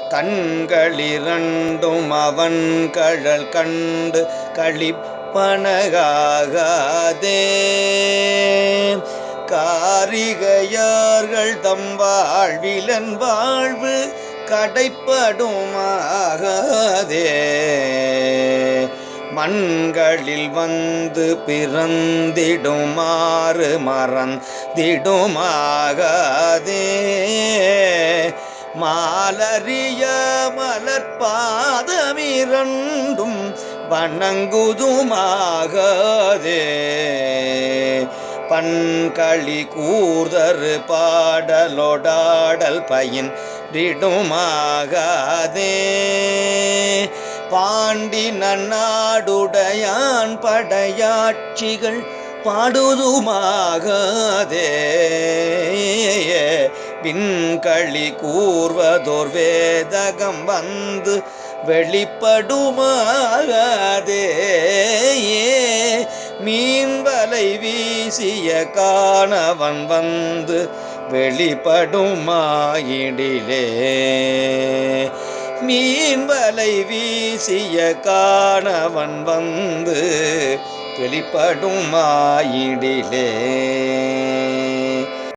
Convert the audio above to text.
கண்களிரண்டும் அவன் கழல் கண்டு களிப்பனகாதே. காரிகையார்கள் தம் வாழ்விலன் வாழ்வு கடைப்படுமாகாதே. மண்களில் வந்து பிறந்திடுமாறு மறந்திடுமாகாதே. மாலரிய மலர்பாதமிரண்டும் வணங்குதுமாகாதே. பண்களி கூர்தரு பாடலொடாடல் பயின்றிடுமாகாதே. பாண்டி நன்னாடுடையான் படையாட்சிகள் பாடுதுமாகாதே. விண்களி கூர்வதோர் வேதகம் வந்து வெளிப்படுமாகாதே. மீன்வலை வீசிய காணவன் வந்து வெளிப்படுமாயிடிலே. மீன்வலை வீசிய காணவன் வந்து வெளிப்படுமாயிடிலே.